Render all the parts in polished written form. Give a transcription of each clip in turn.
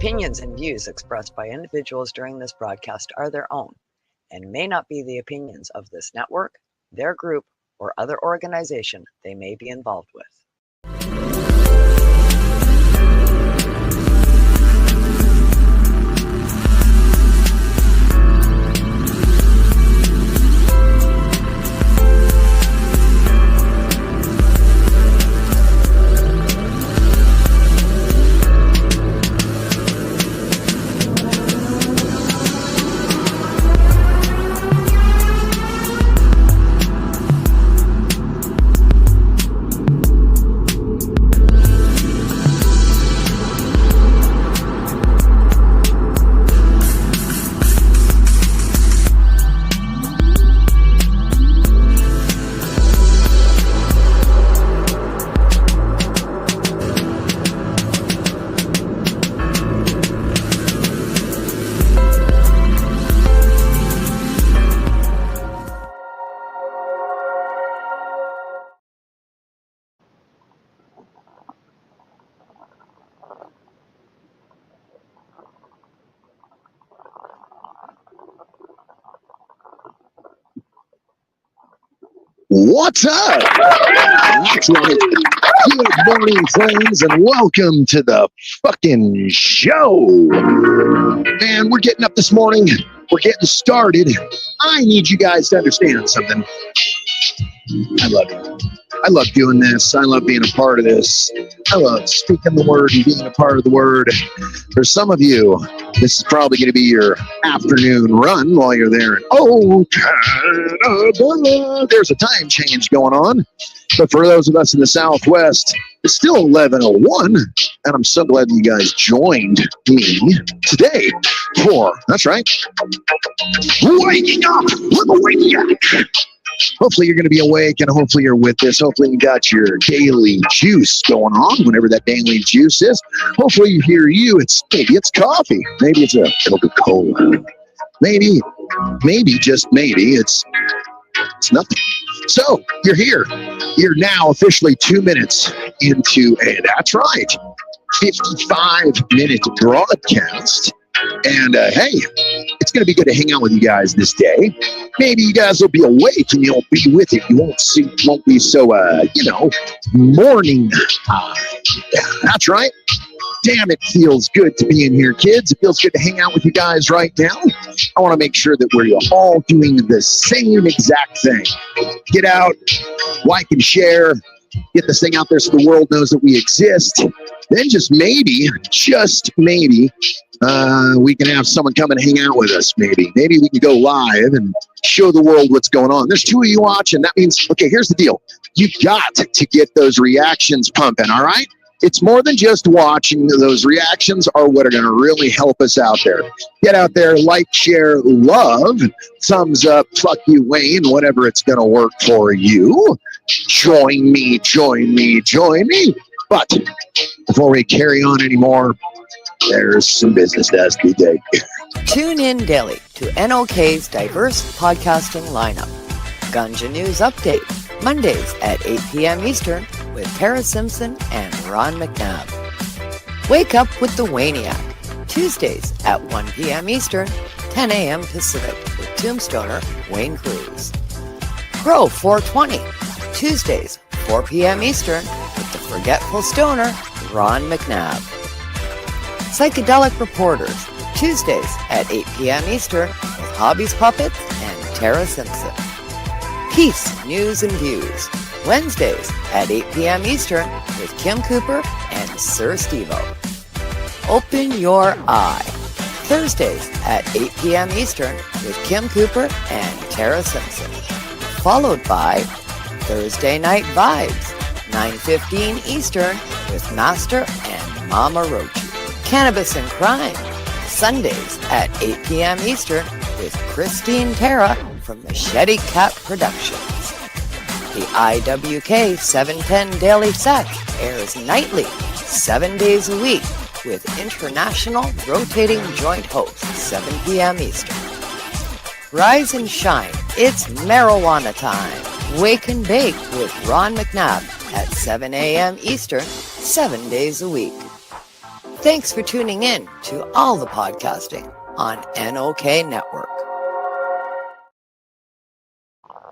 opinions and views expressed by individuals during this broadcast are their own and may not be the opinions of this network, their group, or other organization they may be involved with. What's up? That's right. Good morning, friends, and welcome to the fucking show. Man, we're getting up this morning. We're getting started. I need you guys to understand something. I love it. I love doing this. I love being a part of this. I love speaking the word and being a part of the word. For some of you, this is probably going to be your afternoon run while you're there. Oh, Canada. There's a time change going on. But for those of us in the Southwest, it's still 11:01. And I'm so glad you guys joined me today for, that's right, Waking Up with a Wayniac. Hopefully you're going to be awake and hopefully you're with this. Hopefully you got your daily juice going on, whenever that daily juice is. Hopefully you hear maybe it's coffee. Maybe it's a Coca-Cola. Maybe just maybe it's nothing. So you're here. You're now officially 2 minutes into that's right, 55-minute broadcast. And hey, it's going to be good to hang out with you guys this day. Maybe you guys will be awake and you'll be with it. You won't be so, morning time. That's right. Damn, it feels good to be in here, kids. It feels good to hang out with you guys right now. I want to make sure that we're all doing the same exact thing. Get out, like and share, get this thing out there so the world knows that we exist. Then just maybe, we can have someone come and hang out with us, maybe. Maybe we can go live and show the world what's going on. There's 2 of you watching. That means, okay, here's the deal. You got to get those reactions pumping, all right? It's more than just watching. Those reactions are what are going to really help us out there. Get out there, like, share, love, thumbs up, fuck you, Wayne, whatever it's going to work for you. Join me. But before we carry on anymore, there's some business that has to be taken. Tune in daily to NOK's diverse podcasting lineup. Gunja News Update, Mondays at 8 p.m. Eastern with Tara Simpson and Ron McNabb. Wake Up with the Wayniac, Tuesdays at 1 p.m. Eastern, 10 a.m. Pacific with Tombstoner Wayne Cruz. Pro 420, Tuesdays, 4 p.m. Eastern with the Forgetful Stoner Ron McNabb. Psychedelic Reporters, Tuesdays at 8 p.m. Eastern with Hobbies Puppets and Tara Simpson. Peace, News and Views, Wednesdays at 8 p.m. Eastern with Kim Cooper and Sir Steve-O. Open Your Eye, Thursdays at 8 p.m. Eastern with Kim Cooper and Tara Simpson. Followed by Thursday Night Vibes, 9:15 Eastern with Master and Mama Roach. Cannabis and Crime, Sundays at 8 p.m. Eastern with Christine Terra from Machete Cat Productions. The IWK 710 Daily Set airs nightly, 7 days a week, with international rotating joint host, 7 p.m. Eastern. Rise and shine, it's marijuana time. Wake and bake with Ron McNabb at 7 a.m. Eastern, 7 days a week. Thanks for tuning in to all the podcasting on NOK Network.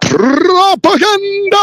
Propaganda!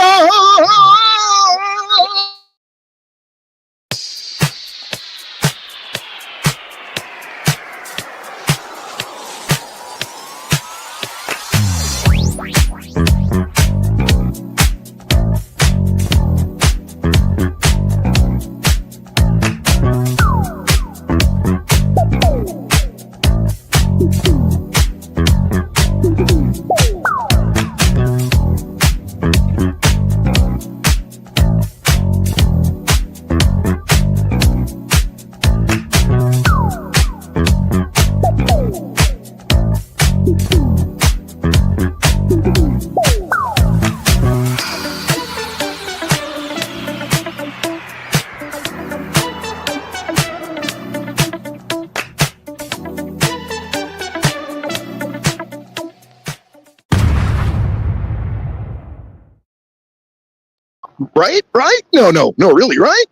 Right? No, really, right?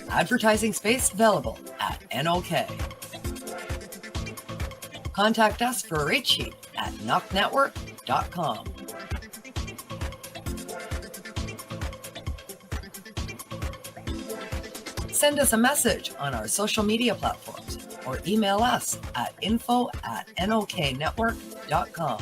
Advertising space available at NOK. Contact us for a rate sheet at knocknetwork.com. Send us a message on our social media platforms or email us at info@noknetwork.com.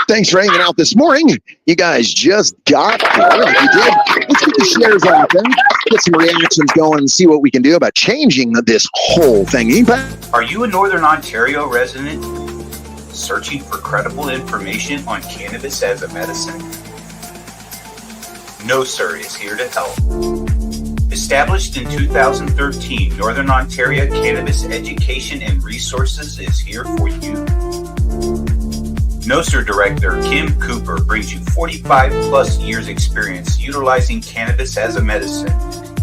Thanks for hanging out this morning. You guys just got here. If you did, let's get the shares out there, get some reactions going, and see what we can do about changing this whole thing. Are you a Northern Ontario resident searching for credible information on cannabis as a medicine? No Sir is here to help. Established in 2013, Northern Ontario Cannabis Education and Resources is here for you. NOSER Director Kim Cooper brings you 45 plus years experience utilizing cannabis as a medicine,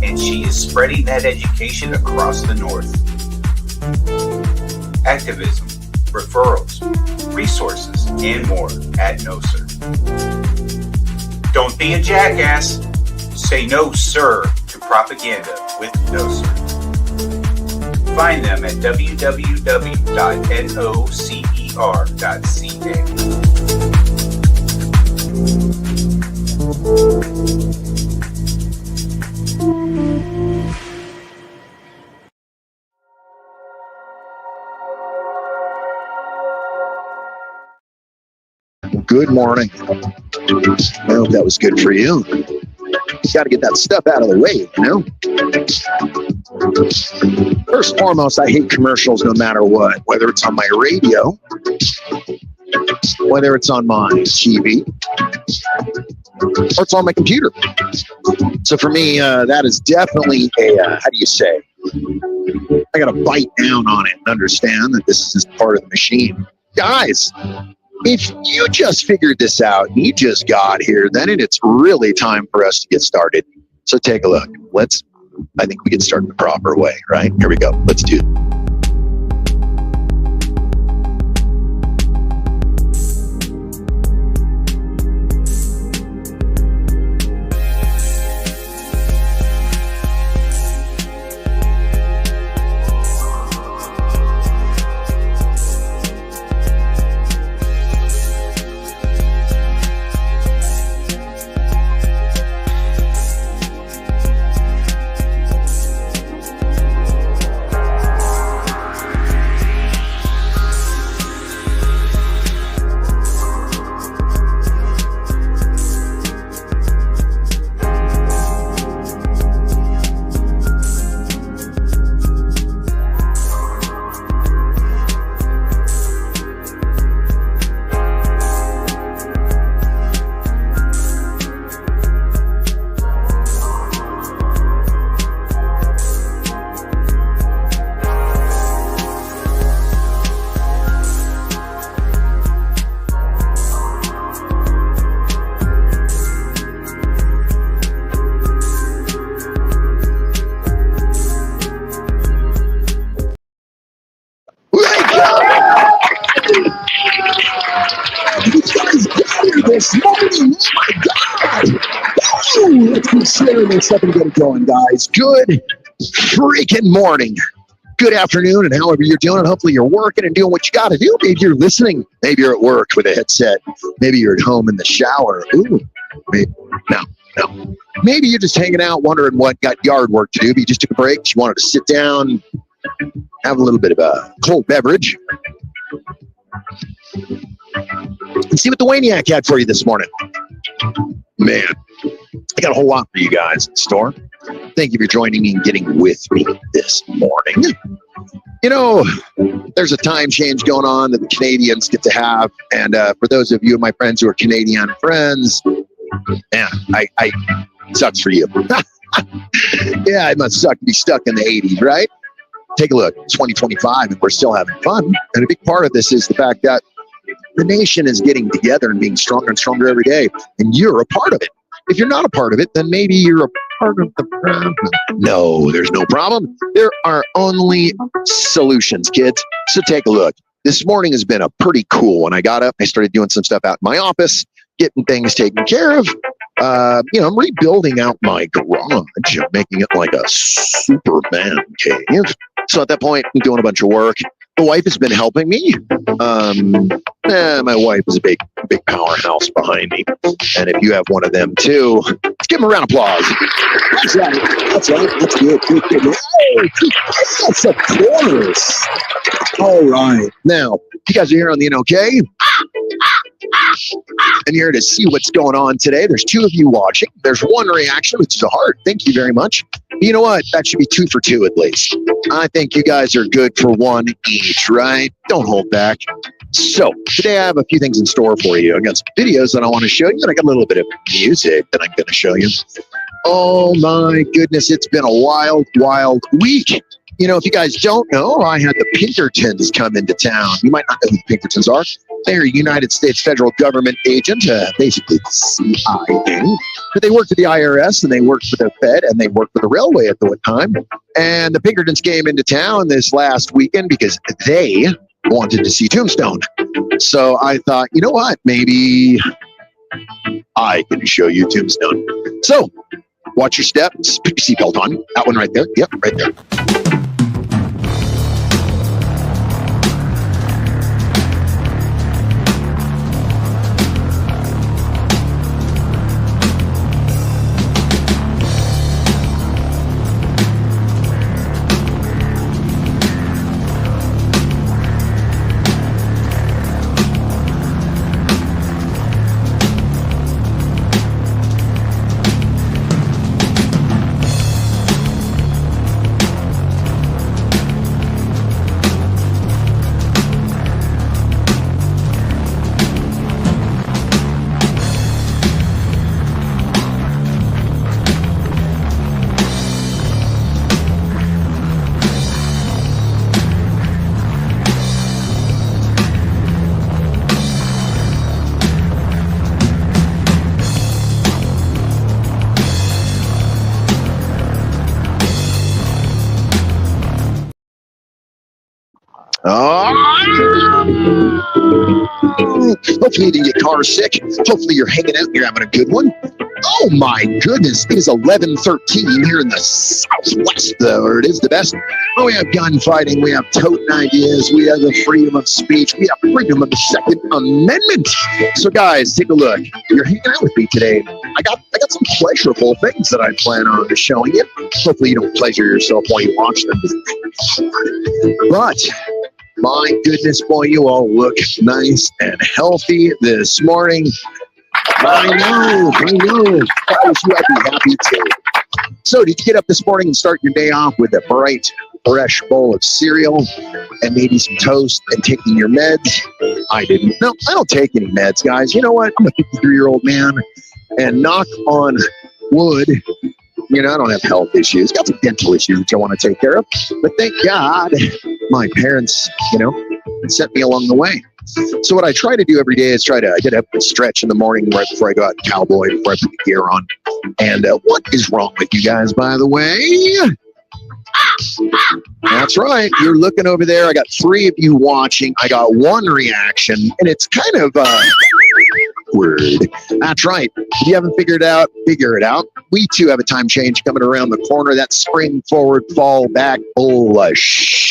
and she is spreading that education across the North. Activism, referrals, resources, and more at NOSER. Don't be a jackass. Say no, sir, to propaganda with NOSER. Find them at www.nocer.ca. Good morning. I hope that was good for you. You got to get that stuff out of the way, you know? First and foremost, I hate commercials no matter what, whether it's on my radio, whether it's on my TV, or it's on my computer. So for me, that is definitely a, how do you say? I got to bite down on it and understand that this is just part of the machine. Guys, if you just figured this out and you just got here, then it's really time for us to get started. So take a look. I think we can start in the proper way, right? Here we go. Let's do it. share and stuff and get it going, guys. Good freaking morning. Good afternoon, and however you're doing, and hopefully you're working and doing what you got to do. Maybe you're listening. Maybe you're at work with a headset. Maybe you're at home in the shower. Ooh, maybe, no. Maybe you're just hanging out, wondering what got yard work to do. But you just took a break. You wanted to sit down, have a little bit of a cold beverage, and see what the Wayniac had for you this morning. Man, I got a whole lot for you guys in store. Thank you for joining me and getting with me this morning. You know, there's a time change going on that the Canadians get to have. And for those of you, my friends who are Canadian friends, man, I sucks for you. Yeah, it must suck to be stuck in the 80s, right? Take a look, 2025, and we're still having fun. And a big part of this is the fact that the nation is getting together and being stronger and stronger every day. And you're a part of it. If you're not a part of it, then maybe you're a part of the problem. No, there's no problem. There are only solutions, kids. So take a look. This morning has been a pretty cool one. I got up, I started doing some stuff out in my office, getting things taken care of. I'm rebuilding out my garage, making it like a Superman cave. So at that point, I'm doing a bunch of work. The wife has been helping me. My wife is a big powerhouse behind me. And if you have one of them too, let's give them a round of applause. That's right. That's good. Yes, of course. All right. Now, you guys are here on the NOK. And you're here to see what's going on today. There's two of you watching. There's one reaction, which is a heart. Thank you very much. You know what? That should be 2 for 2 at least. I think you guys are good for 1 each, right? Don't hold back. So today I have a few things in store for you. I got some videos that I want to show you, and I got a little bit of music that I'm going to show you. Oh my goodness, it's been a wild week. You know, if you guys don't know, I had the Pinkertons come into town. You might not know who the Pinkertons are. They're a United States federal government agent, basically the CIA. But they worked for the IRS, and they worked for the Fed, and they worked for the railway at the one time. And the Pinkertons came into town this last weekend because they wanted to see Tombstone. So I thought, you know what? Maybe I can show you Tombstone. So watch your steps. Put your seatbelt on. That one right there. Yep, right there. Hopefully you didn't get car sick. Hopefully you're hanging out and you're having a good one. Oh my goodness, it is 11:13 here in the Southwest, where it is the best. Oh, we have gunfighting, we have toting ideas, we have the freedom of speech, we have freedom of the Second Amendment. So guys, take a look. You're hanging out with me today. I got some pleasurable things that I plan on showing you. Hopefully you don't pleasure yourself while you watch them. But my goodness, boy, you all look nice and healthy this morning. I know. Guys, you ought to be happy too. So did you get up this morning and start your day off with a bright, fresh bowl of cereal and maybe some toast and taking your meds? I didn't. No, I don't take any meds, guys. You know what? I'm a 53-year-old man, and knock on wood, you know, I don't have health issues. Got some dental issues which I want to take care of. But thank God my parents, you know, sent me along the way. So what I try to do every day is I get up and stretch in the morning right before I go out and cowboy, before I put the gear on. And what is wrong with you guys, by the way? That's right. You're looking over there. I got 3 of you watching. I got 1 reaction, and it's kind of awkward. That's right. If you haven't figured it out, figure it out. We too have a time change coming around the corner. That spring forward, fall back, shooky.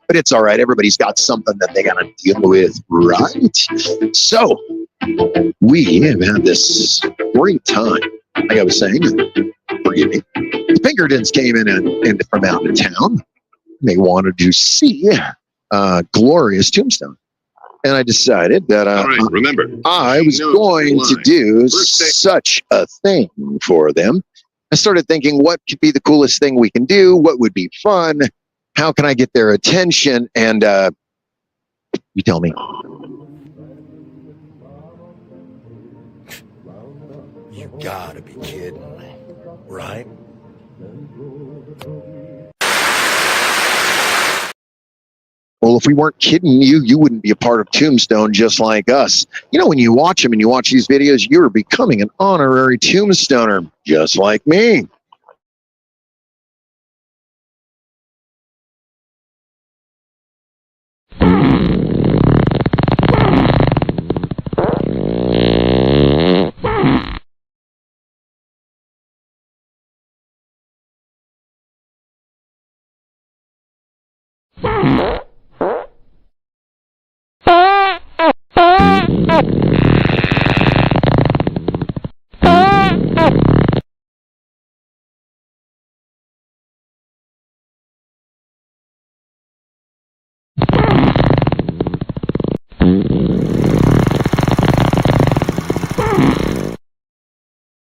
But it's all right. Everybody's got something that they got to deal with, right? So we have had this great time. Like I was saying, forgive me. The Pinkertons came in from out of town. They wanted to see glorious Tombstone. And I decided that remember, I was going to do such a thing for them. I started thinking, what could be the coolest thing we can do? What would be fun? How can I get their attention? And you tell me. You gotta be kidding me, right? Well, if we weren't kidding you, you wouldn't be a part of Tombstone just like us. You know, when you watch them and you watch these videos, you're becoming an honorary Tombstoner, just like me.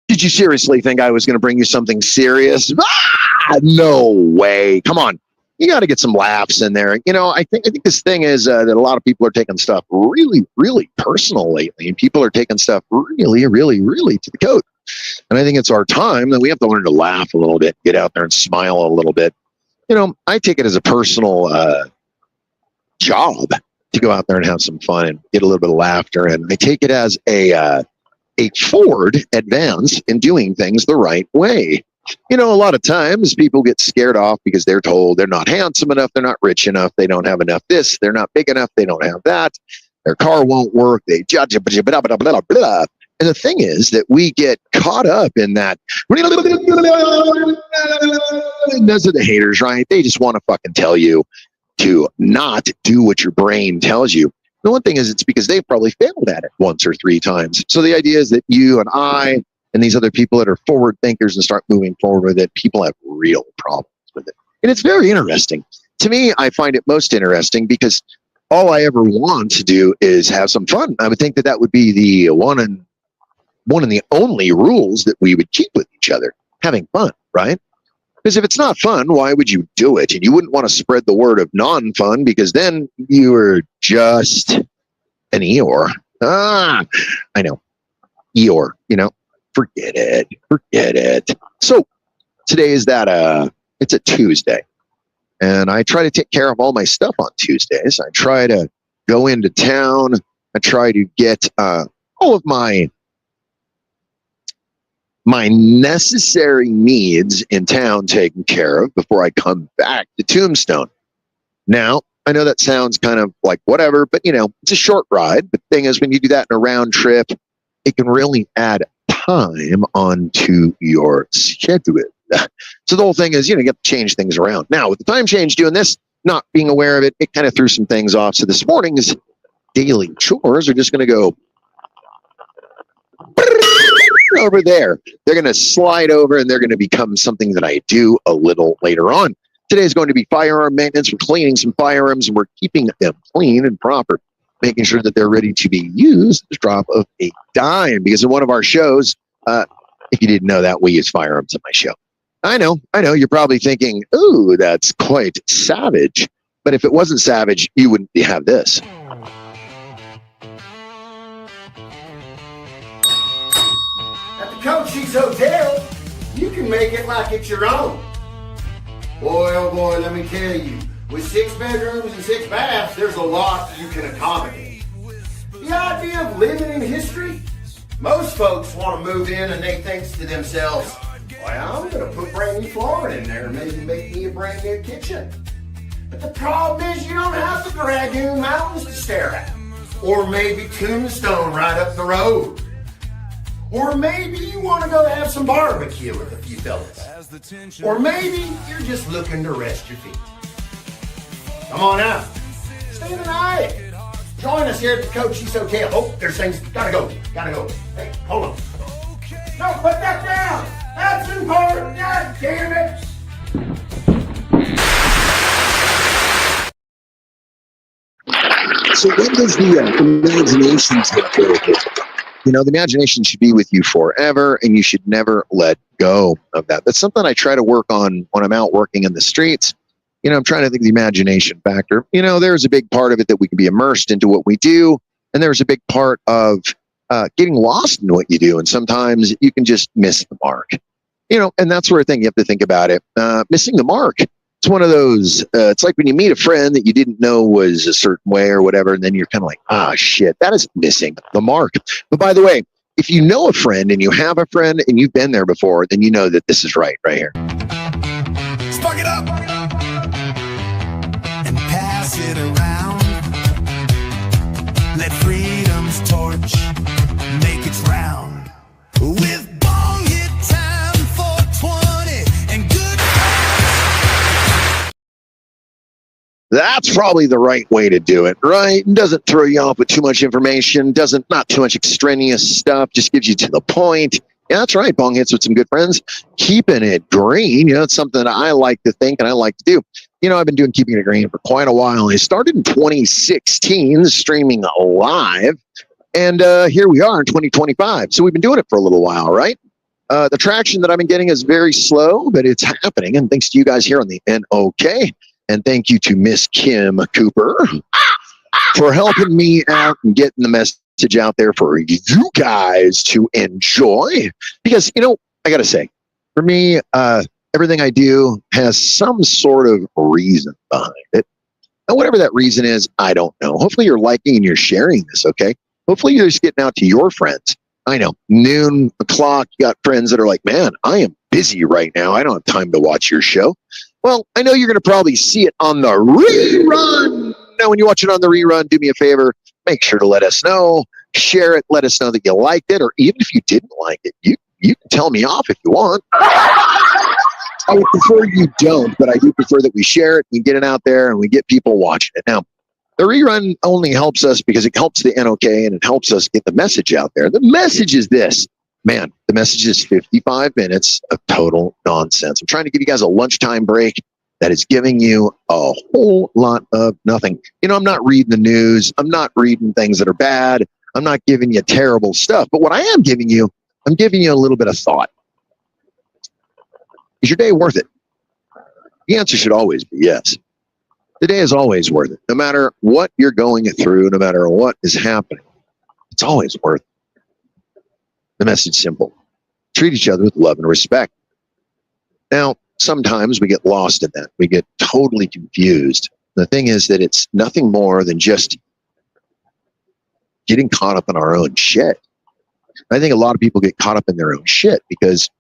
Did you seriously think I was going to bring you something serious? No way. Come on. You got to get some laughs in there. You know, I think this thing is that a lot of people are taking stuff really, really personal lately. And people are taking stuff really, really, really to the coat. And I think it's our time that we have to learn to laugh a little bit, get out there and smile a little bit. You know, I take it as a personal job to go out there and have some fun and get a little bit of laughter. And I take it as a forward advance in doing things the right way. You know, a lot of times people get scared off because they're told they're not handsome enough, they're not rich enough, they don't have enough this, they're not big enough, they don't have that, their car won't work, they judge, blah, blah, blah, blah, blah. And the thing is that we get caught up in that. And those are the haters, right? They just want to fucking tell you to not do what your brain tells you. The one thing is, it's because they've probably failed at it once or three times. So the idea is that you and I and these other people that are forward thinkers and start moving forward with it, people have real problems with it. And it's very interesting. To me, I find it most interesting because all I ever want to do is have some fun. I would think that would be the one and the only rules that we would keep with each other, having fun, right? Because if it's not fun, why would you do it? And you wouldn't want to spread the word of non-fun because then you are just an Eeyore. I know. Eeyore, you know, forget it. So today is it's a Tuesday. And I try to take care of all my stuff on Tuesdays. I try to go into town. I try to get all of my necessary needs in town taken care of before I come back to Tombstone. Now, I know that sounds kind of like whatever, but you know, it's a short ride. But the thing is, when you do that in a round trip, it can really add time onto your schedule. So the whole thing is, you know, you have to change things around. Now, with the time change doing this, not being aware of it, it kind of threw some things off. So this morning's daily chores are just going to go over there. They're going to slide over and they're going to become something that I do a little later on. Today is going to be firearm maintenance. We're cleaning some firearms and we're keeping them clean and proper, making sure that they're ready to be used at the drop of a dime. Because in one of our shows, if you didn't know that, we use firearms at my show. I know. You're probably thinking, ooh, that's quite savage. But if it wasn't savage, you wouldn't have this. At the Cochise Hotel, you can make it like it's your own. Boy, oh boy, let me tell you, with 6 bedrooms and 6 baths, there's a lot you can accommodate. The idea of living in history? Most folks want to move in and they think to themselves, well, I'm going to put brand new flooring in there and maybe make me a brand new kitchen. But the problem is you don't have the Dragoon Mountains to stare at. Or maybe Tombstone right up the road. Or maybe you want to go have some barbecue with a few fellas. Or maybe you're just looking to rest your feet. Come on out. Stay the night. Join us here at the Cochise Hotel. Oh, there's things. Gotta go. Hey, hold on. No, put that down. That's important. God damn it. So when does the imagination take over? You know, the imagination should be with you forever, and you should never let go of that. That's something I try to work on when I'm out working in the streets. You know, I'm trying to think of the imagination factor. You know, there's a big part of it that we can be immersed into what we do, and there's a big part of getting lost in what you do, and sometimes you can just miss the mark. You know, and that's where I think you have to think about it. Missing the mark. It's one of those, it's like when you meet a friend that you didn't know was a certain way or whatever, and then you're kind of like, shit, that is missing the mark. But by the way, if you know a friend and you have a friend and you've been there before, then you know that this is right here. Spark it up and pass it around. Let freedom's torch make its round. With bong hit time for 20 and good. That's probably the right way to do it, right? It doesn't throw you off with too much information, not too much extraneous stuff, just gives you to the point. Yeah, that's right. Bong hits with some good friends. Keeping it green, you know, it's something that I like to think and I like to do. You know, I've been doing Keeping It Green for quite a while. I started in 2016, streaming live, and here we are in 2025. So we've been doing it for a little while, right? The traction that I've been getting is very slow, but it's happening. And thanks to you guys here on the NOK. And thank you to Miss Kim Cooper for helping me out and getting the message out there for you guys to enjoy. Because, you know, I got to say, for me, everything I do has some sort of reason behind it. And whatever that reason is, I don't know. Hopefully you're liking and you're sharing this, okay? Hopefully you're just getting out to your friends. I know, noon o'clock, you got friends that are like, man, I am busy right now. I don't have time to watch your show. Well, I know you're going to probably see it on the rerun. Now, when you watch it on the rerun, do me a favor. Make sure to let us know. Share it. Let us know that you liked it. Or even if you didn't like it, you can tell me off if you want. I would prefer you don't, but I do prefer that we share it, we get it out there, and we get people watching it. Now, the rerun only helps us because it helps the NOK and it helps us get the message out there. The message is this. Man, the message is 55 minutes of total nonsense. I'm trying to give you guys a lunchtime break that is giving you a whole lot of nothing. You know, I'm not reading the news. I'm not reading things that are bad. I'm not giving you terrible stuff. But what I am giving you, I'm giving you a little bit of thought. Is your day worth it? The answer should always be yes. The day is always worth it. No matter what you're going through, no matter what is happening, it's always worth it. The message is simple. Treat each other with love and respect. Now, sometimes we get lost in that. We get totally confused. The thing is that it's nothing more than just getting caught up in our own shit. I think a lot of people get caught up in their own shit because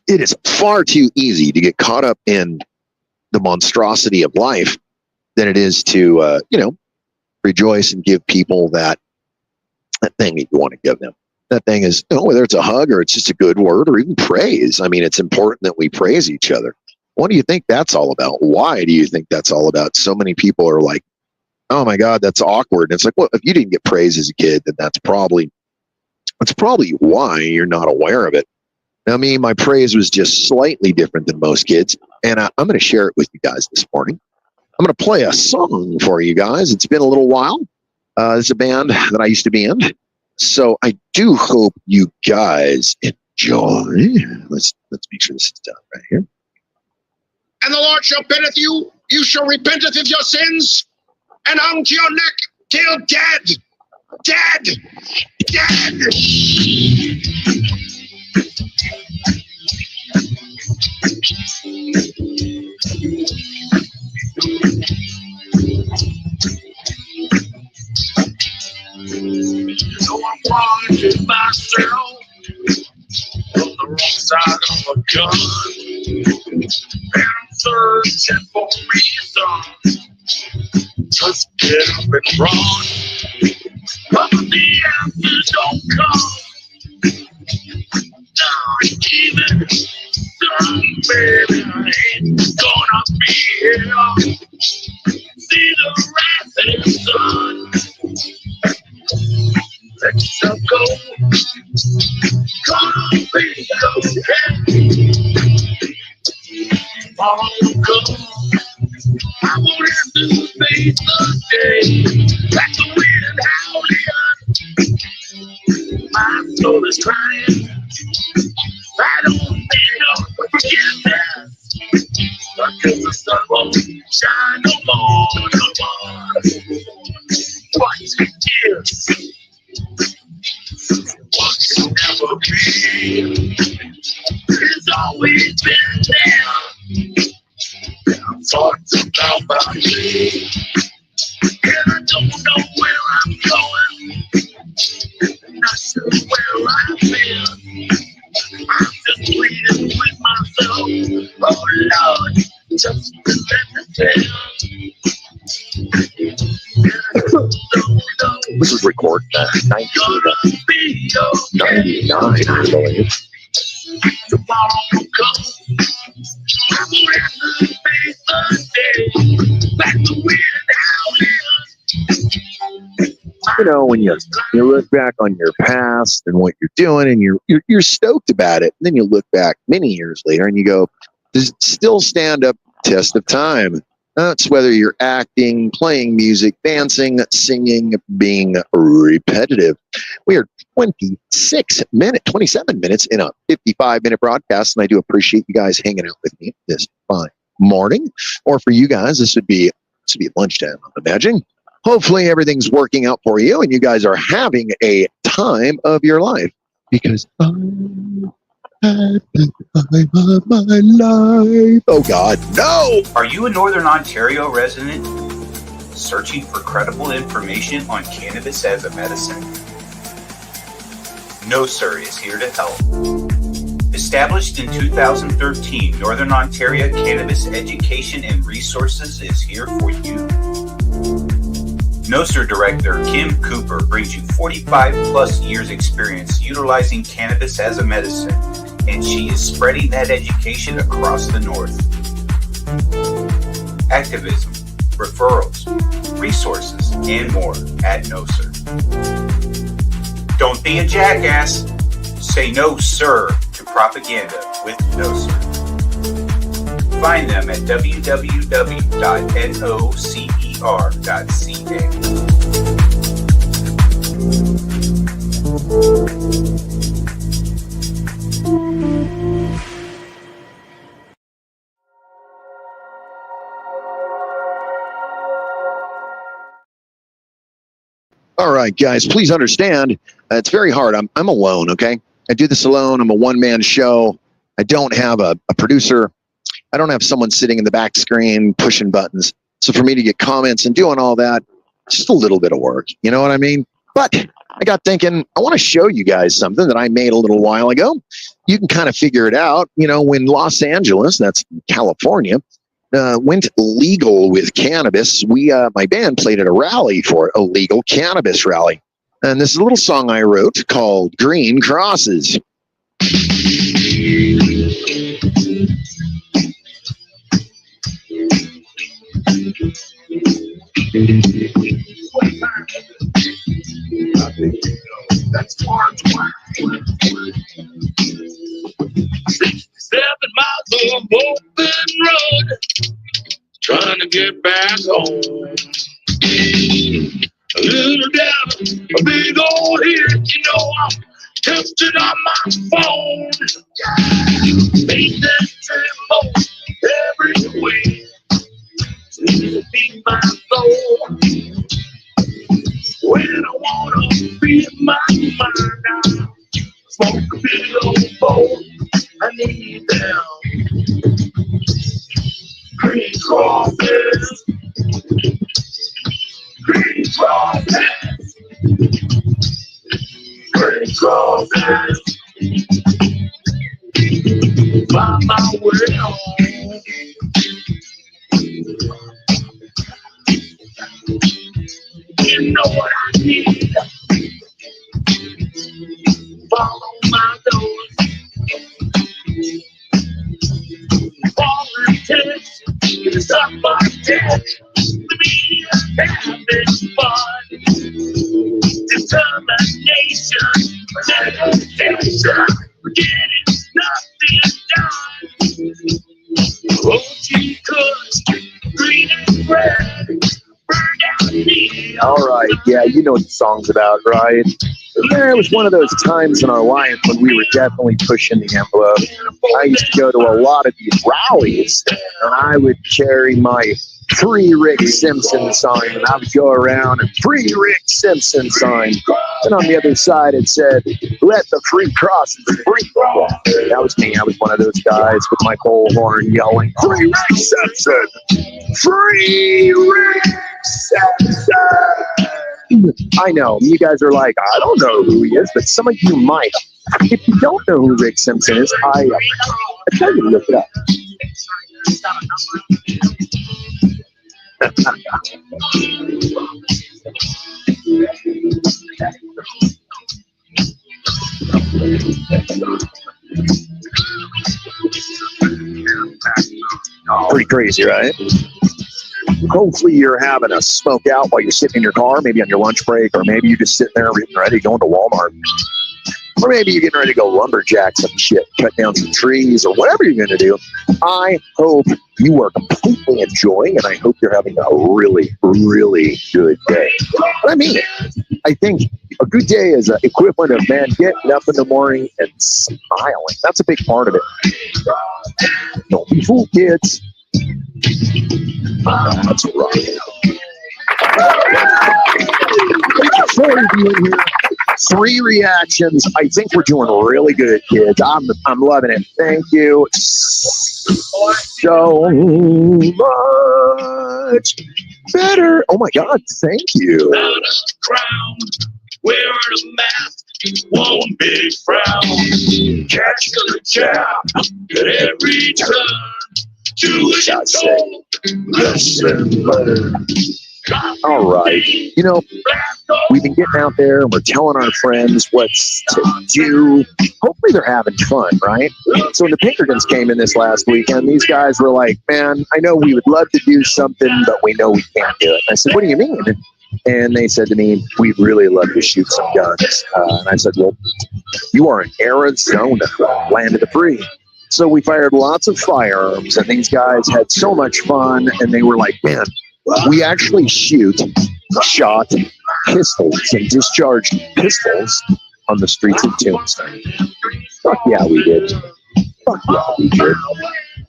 it is far too easy to get caught up in the monstrosity of life than it is to, rejoice and give people that thing that you want to give them. That thing is, whether it's a hug or it's just a good word or even praise. I mean, it's important that we praise each other. What do you think that's all about? Why do you think that's all about? So many people are like, oh my God, that's awkward. And it's like, well, if you didn't get praise as a kid, then that's probably why you're not aware of it. Now, my praise was just slightly different than most kids. And I'm going to share it with you guys this morning. I'm going to play a song for you guys. It's been a little while. It's a band that I used to be in. So I do hope you guys enjoy. Let's make sure this is done right here. And the Lord shall penish you. You shall repenteth of your sins. And hung to your neck till dead. Dead. Dead. So I'm watching myself from the wrong side of a gun, and I'm searching for reason Just get up and run. But the answers don't come. Not even some, baby, I ain't gonna be here. See the rising sun. Let's go. Gonna be okay. Tomorrow will come. I won't have to face the day. Like the wind howling. My soul is crying. I don't need no forgiveness. Because the sun won't shine no more, no more. What is what can never be? It's always been there. I'm talking about my day. And I don't know where I'm going. Not sure where I've been. I'm just pleading with myself. Oh Lord, just let me tell. This was recorded 1999, I believe. Tomorrow will come. I'm gonna have to face the day. Back the wind howling. You know, when you look back on your past and what you're doing, and you're stoked about it, and then you look back many years later and you go, does it still stand up test of time? That's whether you're acting, playing music, dancing, singing, being repetitive. We are 27 minutes in a 55-minute broadcast, and I do appreciate you guys hanging out with me this fine morning. Or for you guys, this would be lunchtime, I'm imagining. Hopefully everything's working out for you, and you guys are having a time of your life, because I'm at the time of my life. Oh God, no! Are you a Northern Ontario resident searching for credible information on cannabis as a medicine? No Sir is here to help. Established in 2013, Northern Ontario Cannabis Education and Resources is here for you. No Sir Director Kim Cooper brings you 45 plus years experience utilizing cannabis as a medicine, and she is spreading that education across the North. Activism, referrals, resources, and more at No Sir. Don't be a jackass. Say no, sir, to propaganda with No Sir. Find them at www.nocer.ca. All right, guys, please understand, it's very hard. I'm alone, okay? I do this alone. I'm a one-man show. I don't have a producer. I don't have someone sitting in the back screen pushing buttons. So for me to get comments and doing all that, just a little bit of work. You know what I mean? But I got thinking, I want to show you guys something that I made a little while ago. You can kind of figure it out. You know, when Los Angeles, that's California, went legal with cannabis, my band played at a rally for it, a legal cannabis rally. And this is a little song I wrote called Green Crosses. That's 67 miles of open road, trying to get back home. A little down, a big old hit, you know I'm texting on my phone. Make that tempo every week to feed my soul. When I wanna be in my mind now, smoke a big old bowl, I need them. Green crosses, green crosses, green crosses. Find my way home. You know what I need. Follow my nose. Politics is up my dick. The media having fun. Determination, dedication, getting nothing done. OG Kush, green and red, burn out me. All right, yeah, you know what the song's about, right? There was one of those times in our life when we were definitely pushing the envelope. I used to go to a lot of these rallies, and I would carry my Free Rick Simpson sign, and I would go around and Free Rick Simpson sign. And on the other side, it said, "Let the free crosses free." That was me. I was one of those guys with my bullhorn yelling, "Free Rick Simpson! Free Rick Simpson!" I know, you guys are like, I don't know who he is, but some of you might. If you don't know who Rick Simpson is, I tell you to look it up. Pretty crazy, right? Hopefully you're having a smoke out while you're sitting in your car, maybe on your lunch break, or maybe you're just sitting there getting ready going to Walmart. Or maybe you're getting ready to go lumberjack some shit, cut down some trees, or whatever you're going to do. I hope you are completely enjoying, and I hope you're having a really, really good day. But I mean it. I think a good day is an equivalent of, man, getting up in the morning and smiling. That's a big part of it. Don't be fooled, kids. That's right. Before we do it here, 3 reactions. I think we're doing really good, kids. I'm loving it. Thank you so much. Better. Oh my God, thank you. Crown, wearing a mask, one big frown. Catch the jab at every turn. Do as I say, listen, learn. All right. You know, we've been getting out there and we're telling our friends what to do. Hopefully they're having fun, right? So when the Pinkertons came in this last weekend, these guys were like, man, I know we would love to do something, but we know we can't do it. And I said, what do you mean? And they said to me, we'd really love to shoot some guns. And I said, well, you are in Arizona, land of the free. So we fired lots of firearms, and these guys had so much fun, and they were like, man, we actually shot pistols and discharged pistols on the streets of Tombstone. Fuck yeah, we did. Fuck yeah, we did.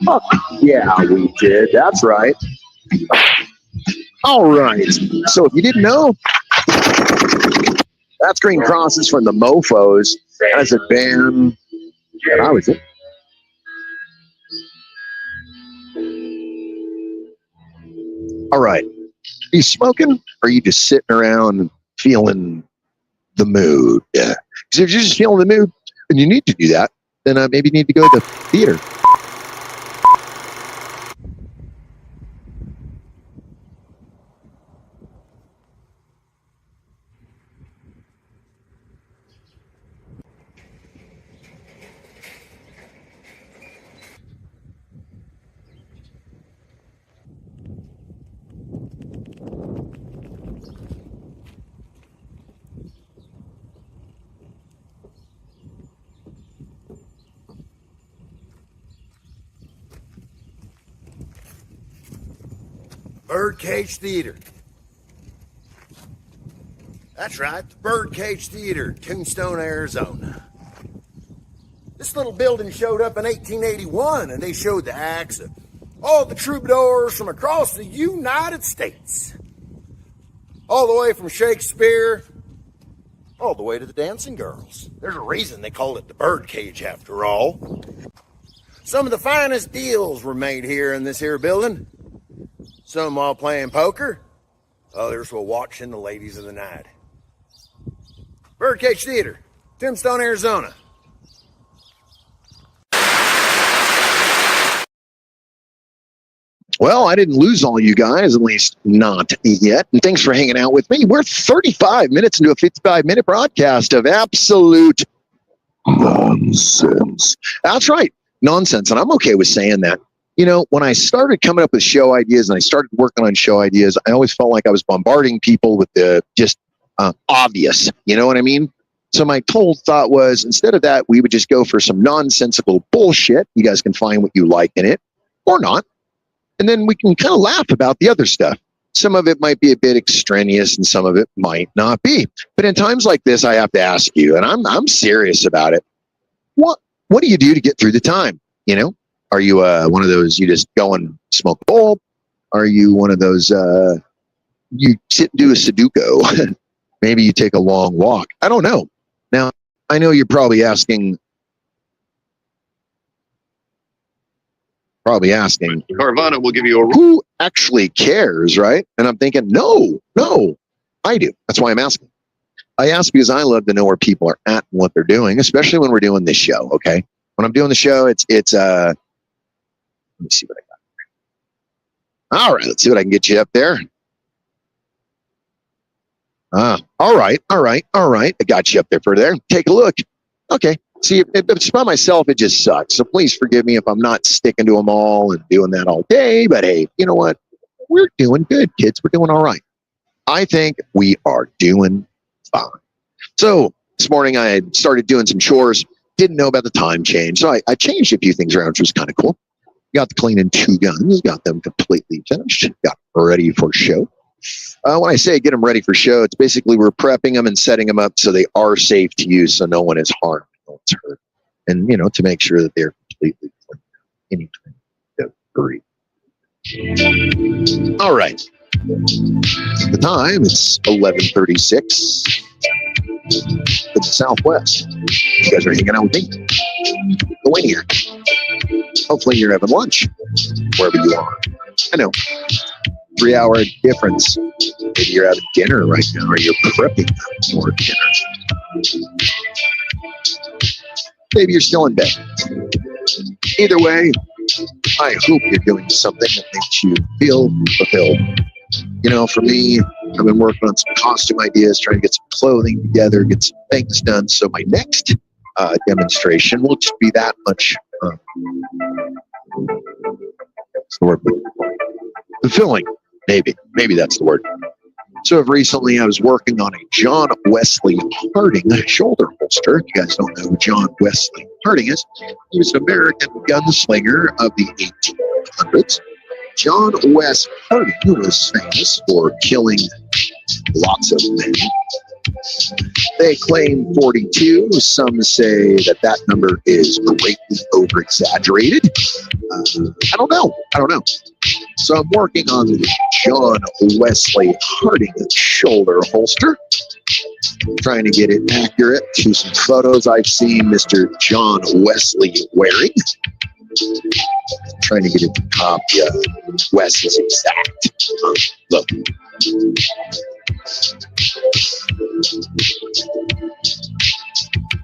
Fuck yeah, we did. That's right. All right. So if you didn't know, that's Green Crosses from the Mofos. As a band, and I was it. All right. Are you smoking, or are you just sitting around feeling the mood? Yeah. Because if you're just feeling the mood and you need to do that, then maybe you need to go to the theater. Birdcage Theater. That's right, the Birdcage Theater, Tombstone, Arizona. This little building showed up in 1881, and they showed the acts of all the troubadours from across the United States. All the way from Shakespeare, all the way to the dancing girls. There's a reason they call it the Birdcage, after all. Some of the finest deals were made here in this here building. Some while playing poker, others while watching the ladies of the night. Birdcage Theater, Tombstone, Arizona. Well, I didn't lose all you guys, at least not yet. And thanks for hanging out with me. We're 35 minutes into a 55-minute broadcast of absolute nonsense. That's right, nonsense. And I'm okay with saying that. You know, when I started coming up with show ideas and I started working on show ideas, I always felt like I was bombarding people with the just obvious. You know what I mean? So my total thought was, instead of that, we would just go for some nonsensical bullshit. You guys can find what you like in it or not. And then we can kind of laugh about the other stuff. Some of it might be a bit extraneous and some of it might not be. But in times like this, I have to ask you, and I'm serious about it. What do you do to get through the time? You know, are you one of those you just go and smoke a bowl? Are you one of those you sit and do a Sudoku? Maybe you take a long walk. I don't know. Now, I know you're probably asking, Carvana will give you a who actually cares, right? And I'm thinking, no, I do. That's why I'm asking. I ask because I love to know where people are at and what they're doing, especially when we're doing this show, okay? When I'm doing the show, it's let me see what I got. All right, let's see what I can get you up there. All right. I got you up there for there. Take a look. Okay. See, if it's by myself, it just sucks. So please forgive me if I'm not sticking to them all and doing that all day. But hey, you know what? We're doing good, kids. We're doing all right. I think we are doing fine. So this morning I had started doing some chores. Didn't know about the time change. So I changed a few things around, which was kind of cool. Got to cleaning 2 guns. Got them completely finished. Got ready for show. When I say get them ready for show, it's basically we're prepping them and setting them up so they are safe to use, so no one is harmed, no one's hurt, and you know, to make sure that they're completely clean. Any kind of debris. All right. The time is 11:36 in the Southwest. You guys are hanging out with me, the Wayniac. Hopefully, you're having lunch wherever you are. I know. 3-hour difference. Maybe you're having dinner right now, or you're prepping for dinner. Maybe you're still in bed. Either way, I hope you're doing something that makes you feel fulfilled. You know, for me, I've been working on some costume ideas, trying to get some clothing together, get some things done. So my next demonstration will just be that much what's the word? Fulfilling. Maybe that's the word. So recently I was working on a John Wesley Harding shoulder holster. If you guys don't know who John Wesley Harding is, he was an American gunslinger of the 1800s. John Wes Harding was famous for killing lots of men. They claim 42. Some say that number is greatly over-exaggerated. I don't know. So I'm working on the John Wesley Harding shoulder holster, trying to get it accurate to some photos I've seen Mr. John Wesley wearing. Trying to get it to copy Wesley's exact look.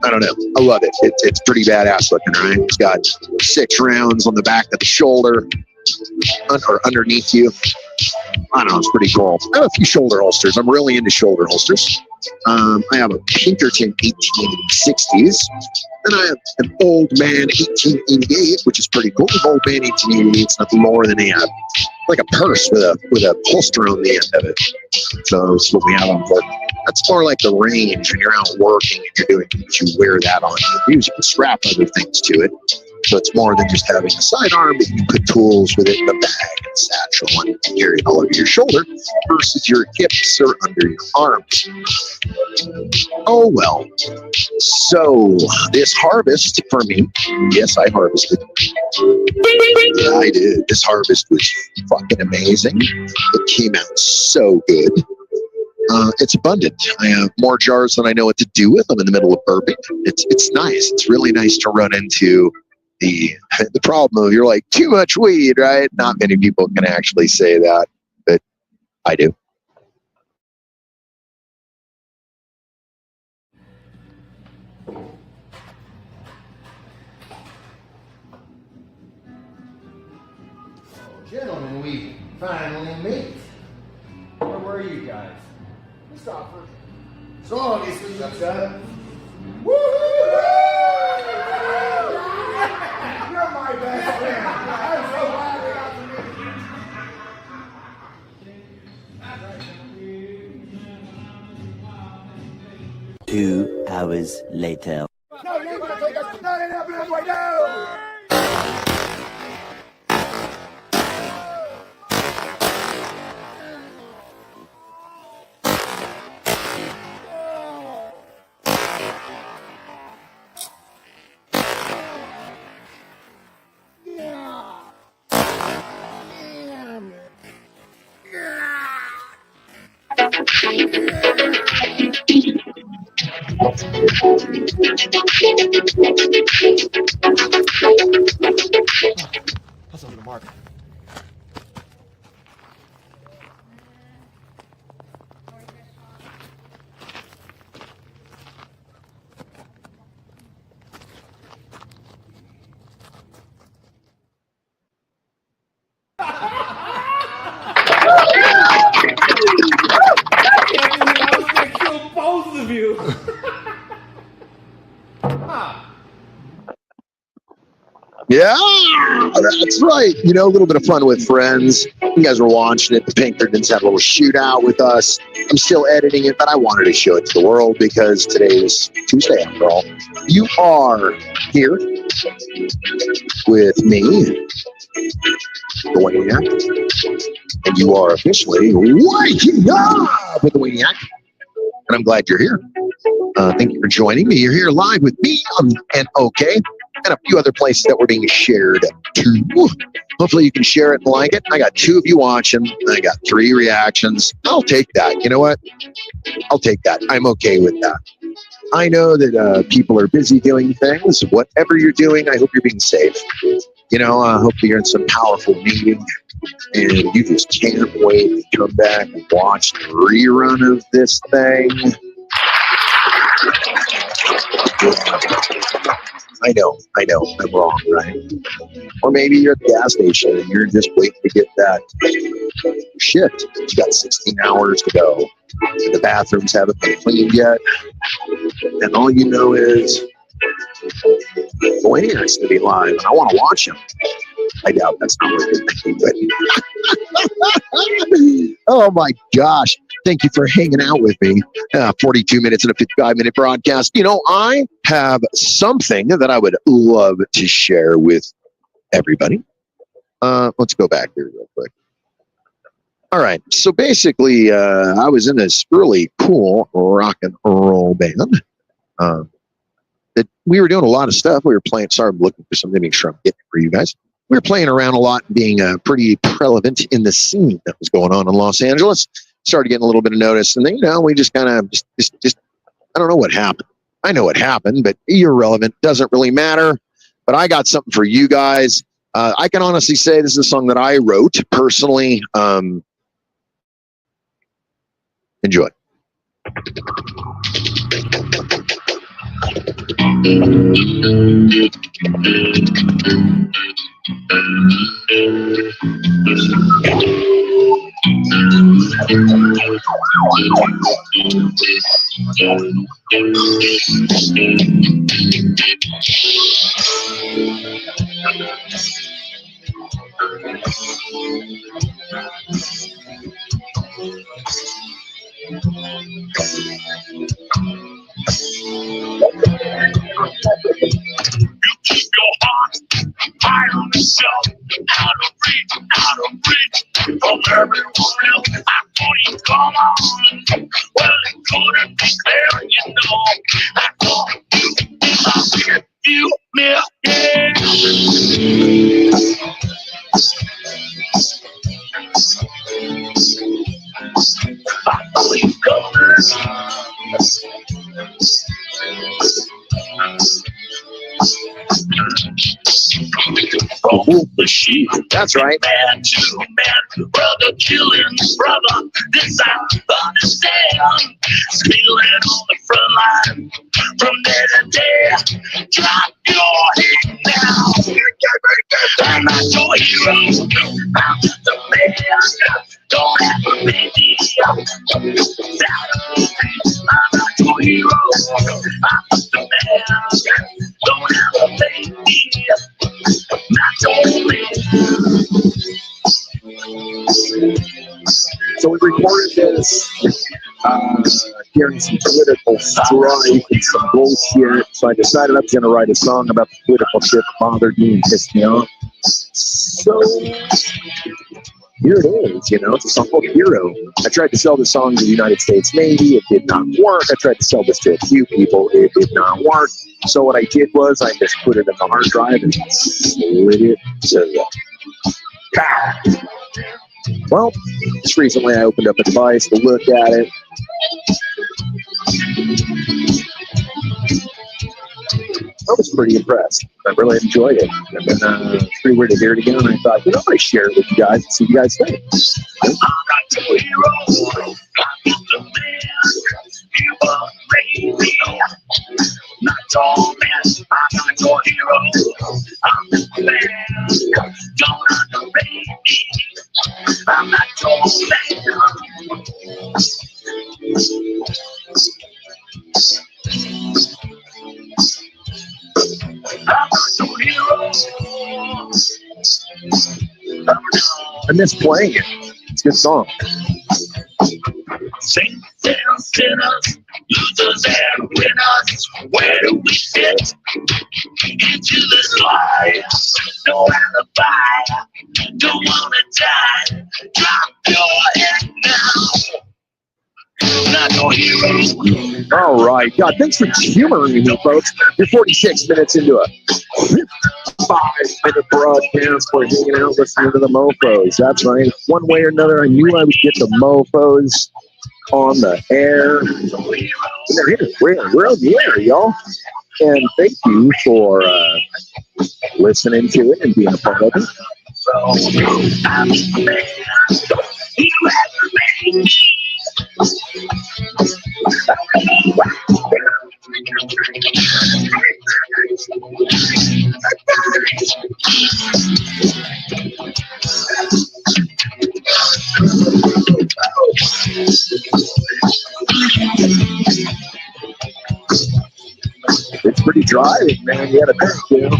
I don't know. I love it. It's pretty badass looking, right? It's got 6 rounds on the back of the shoulder or underneath you. I don't know. It's pretty cool. I have a few shoulder holsters. I'm really into shoulder holsters. I have a Pinkerton 1860s. And I have an Old Man 1888, which is pretty cool. An Old Man 1888 is nothing more than like a purse with a holster on the end of it. So that's what we have on board. That's more like the range when you're out working and you're doing things. You wear that on. You can strap other things to it. So it's more than just having a sidearm, but you can put tools with it in the bag and satchel and carry it all over your shoulder versus your hips or under your arms. Oh, well. So this harvest for me, yes, I harvested. I did. This harvest was fucking amazing. It came out so good. It's abundant. I have more jars than I know what to do with. I'm in the middle of burping. It's nice. It's really nice to run into the problem of you're like, too much weed, right? Not many people can actually say that, but I do. Gentlemen, we finally meet. Where were you guys? Christopher. So obviously you upset. Woo! You're my best friend. I'm so glad we got to meet you. 2 hours later. No, you ain't gonna take us. No, no. Pass over to Mark. Both of you. Yeah, that's right. You know, a little bit of fun with friends. You guys were watching it. The Pinkertons had a little shootout with us. I'm still editing it, but I wanted to show it to the world because today is Tuesday after all. You are here with me, the Wayniac, and you are officially waking up with the Wayniac. And I'm glad you're here. Thank you for joining me. You're here live with me on NOK and a few other places that we're being shared to. Hopefully you can share it and like it. I got 2 of you watching. I got 3 reactions. I'll take that. You know what? I'll take that. I'm okay with that. I know that people are busy doing things. Whatever you're doing, I hope you're being safe. You know, I hope you're in some powerful meeting and you just can't wait to come back and watch the rerun of this thing. I know, I'm wrong, right? Or maybe you're at the gas station and you're just waiting to get that shift. You got 16 hours to go. And the bathrooms haven't been cleaned yet. And all you know is Wayniac's going to be live and I want to watch him. I doubt that's not what you're thinking, but oh my gosh. Thank you for hanging out with me. 42 minutes and a 55-minute broadcast. You know, I have something that I would love to share with everybody. Let's go back here real quick. All right. So basically, I was in this really cool rock and roll band. That we were doing a lot of stuff. We were playing. Sorry, I'm looking for something to make sure I'm getting it for you guys. We were playing around a lot and being pretty prevalent in the scene that was going on in Los Angeles. Started getting a little bit of notice, and then, you know, we just kind of just I don't know what happened. I know what happened, but irrelevant. Doesn't really matter. But I got something for you guys. I can honestly say this is a song that I wrote personally. Enjoy. Keep your heart high on yourself, out of reach from everyone else. I thought you come on, well it couldn't be clear, you know. I thought you miss I thought you Oh, the sheep. That's right. Man to man, brother killing brother. This I understand. Stealing on the front line from day to day. Drop your head now. And I not your hero. I'm just a man. Don't ever make me I'm not your hero. I'm just a man. Don't ever make me not your man. So we recorded this hearing some political strife and some bullshit. So I decided I was going to write a song about the political shit that bothered me and pissed me off. So here it is, you know, it's a song called Hero. I tried to sell this song to the United States Navy. It did not work. I tried to sell this to a few people. It did not work. So what I did was I just put it in the hard drive and slid it to the Well, just recently I opened up a device to look at it. I was pretty impressed. I really enjoyed it. And then it's pretty weird to hear it again. And I thought, you know, I share it with you guys and see what you guys think. I'm not your hero. I'm just a man. You are crazy. Not your man. I'm not your hero. I'm just a man. Don't underrate me. I'm not your man. I'm not your hero. I miss playing it. It's a good song. Saints and sinners, losers and winners, where do we fit? Into this life, no alibi, don't wanna die, drop your head now, not no hero. All right. God, thanks for humoring me, folks. You're 46 minutes into a 5-minute broadcast for hanging out listening to the mofos. That's right. One way or another, I knew I would get the mofos on the air. We're on the air, y'all. And thank you for listening to it and being a part of it. I'm a man, you ever made me. It's pretty dry, man. You had a drink, you know.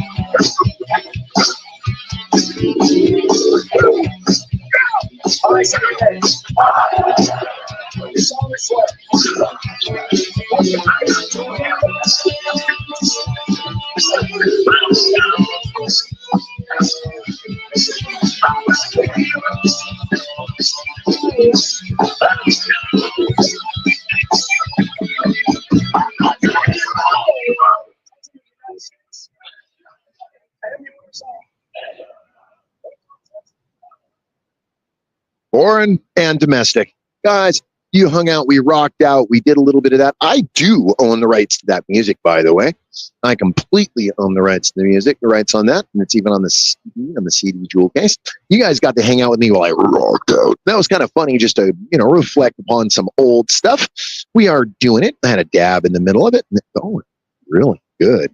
Foreign and domestic. Guys, you hung out, we rocked out, we did a little bit of that. I do own the rights to that music, by the way. I completely own the rights to the music, the rights on that, and it's even on the CD jewel case. You guys got to hang out with me while I rocked out. That was kind of funny just to, reflect upon some old stuff. We are doing it. I had a dab in the middle of it, and it's going really good.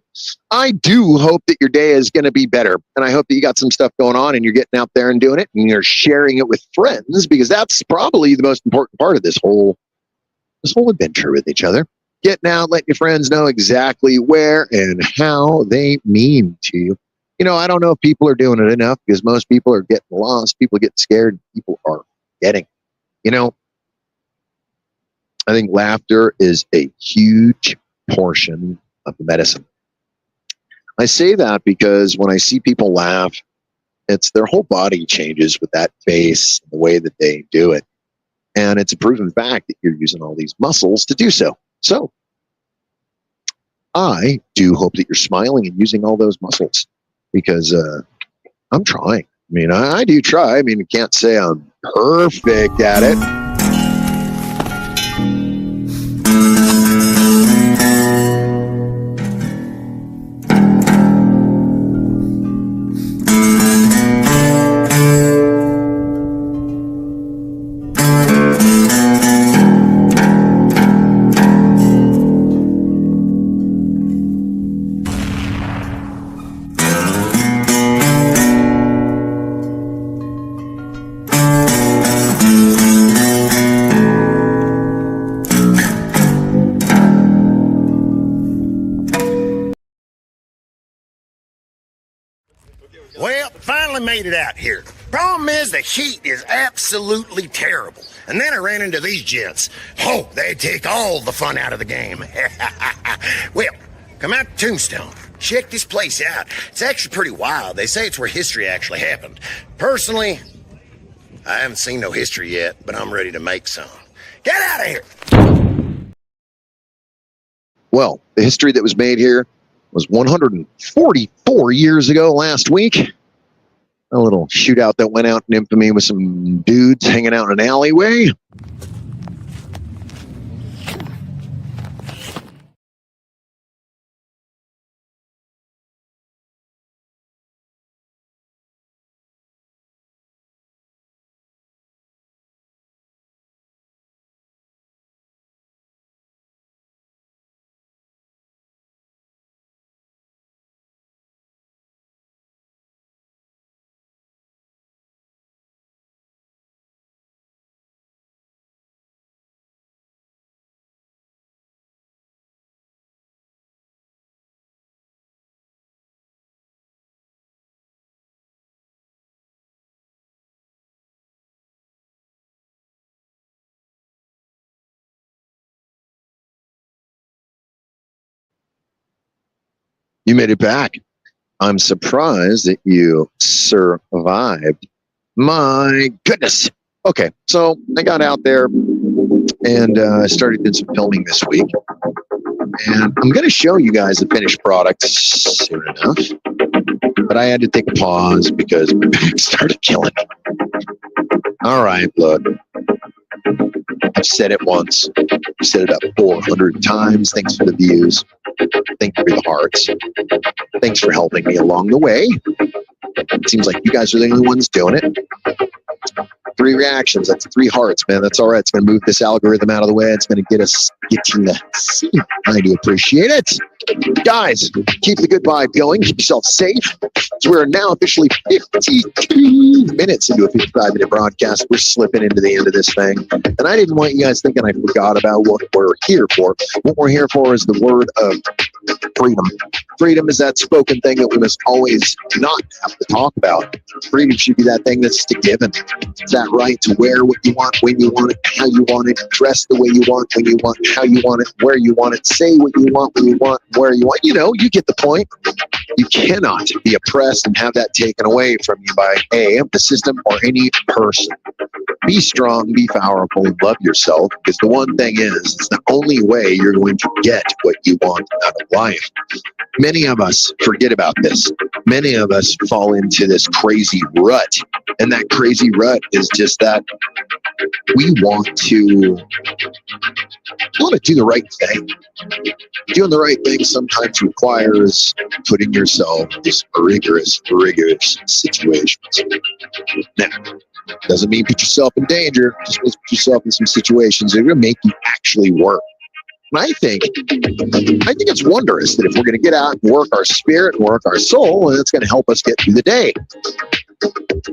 I do hope that your day is going to be better, and I hope that you got some stuff going on and you're getting out there and doing it and you're sharing it with friends, because that's probably the most important part of this whole adventure with each other. Getting out, letting your friends know exactly where and how they mean to you. I don't know if people are doing it enough, because most people are getting lost. People get scared. People are getting. I think laughter is a huge portion of the medicine. I say that because when I see people laugh, it's their whole body changes with that face, the way that they do it. And it's a proven fact that you're using all these muscles to do so. So I do hope that you're smiling and using all those muscles, because I'm trying. I do try. I can't say I'm perfect at it. Well, finally made it out here. Problem is, the heat is absolutely terrible. And then I ran into these gents. Oh, they take all the fun out of the game. Well, come out to Tombstone. Check this place out. It's actually pretty wild. They say it's where history actually happened. Personally, I haven't seen no history yet, but I'm ready to make some. Get out of here! Well, the history that was made here was 144 years ago last week. A little shootout that went out in infamy with some dudes hanging out in an alleyway. You made it back. I'm surprised that you survived. My goodness. Okay, so I got out there and started doing some filming this week. And I'm going to show you guys the finished product soon enough. But I had to take a pause because my back started killing me. All right, look. I've said it once. I've said it up 400 times. Thanks for the views. Thank you for the hearts. Thanks for helping me along the way. It seems like you guys are the only ones doing it. 3 reactions. That's 3 hearts, man. That's all right. It's going to move this algorithm out of the way. It's going to get us getting the scene. I do appreciate it. Guys, keep the good vibe going. Keep yourself safe. So we're now officially 52 minutes into a 55-minute broadcast. We're slipping into the end of this thing. And I didn't want you guys thinking I forgot about what we're here for. What we're here for is the word of freedom. Freedom is that spoken thing that we must always not have to talk about. Freedom should be that thing that's just a given. It's that right to wear what you want, when you want it, how you want it, dress the way you want, when you want, how you want it, where you want it, say what you want, when you want, where you want. You know, you get the point. You cannot be oppressed and have that taken away from you by the system or any person. Be strong, be powerful, and love yourself, because the one thing is, it's the only way you're going to get what you want out of life. Many of us forget about this. Many of us fall into this crazy rut, and that crazy rut is just that we want to do the right thing. Doing the right thing sometimes requires putting yourself in these rigorous situations. Now, doesn't mean put yourself in danger. Just means put yourself in some situations that are going to make you actually work. And I think it's wondrous that if we're going to get out and work our spirit and work our soul, and it's going to help us get through the day.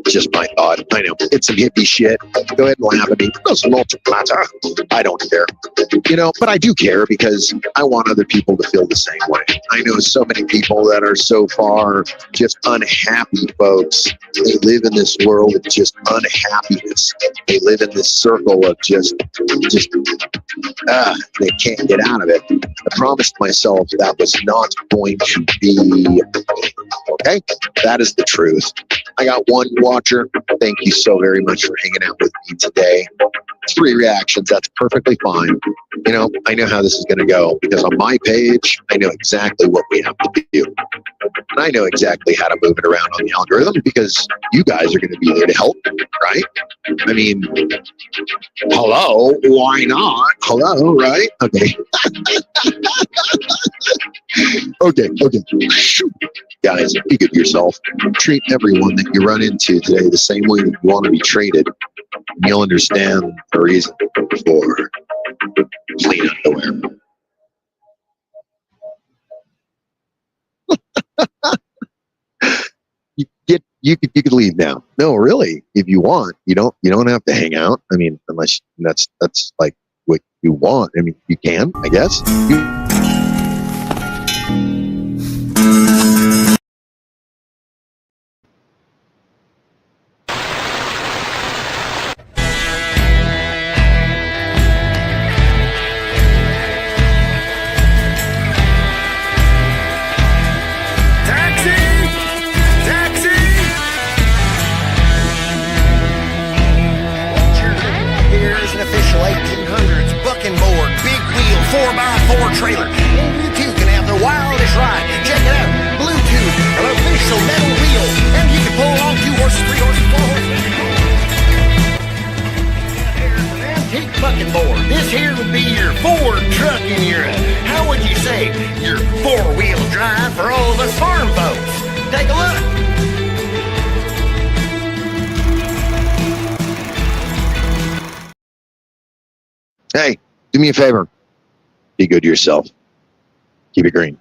Just my thought. I know it's some hippie shit. Go ahead and laugh at me. It doesn't matter. I don't care. You know, but I do care because I want other people to feel the same way. I know so many people that are so far just unhappy folks. They live in this world of just unhappiness. They live in this circle of just they can't get out of it. I promised myself that was not going to be okay. That is the truth. I got one watcher. Thank you so very much for hanging out with me today. 3 reactions. That's perfectly fine. You know, I know how this is going to go because on my page, I know exactly what we have to do. And I know exactly how to move it around on the algorithm because you guys are going to be there to help, right? I mean, hello, why not? Hello, right? Okay. Okay. Guys, be good to yourself. Treat everyone that you run into today the same way that you want to be treated. And you'll understand the reason for clean underwear. You could leave now. No, really, if you want, you don't have to hang out. I mean, unless that's like what you want. I mean, you can, I guess. Hey, do me a favor. Be good to yourself. Keep it green.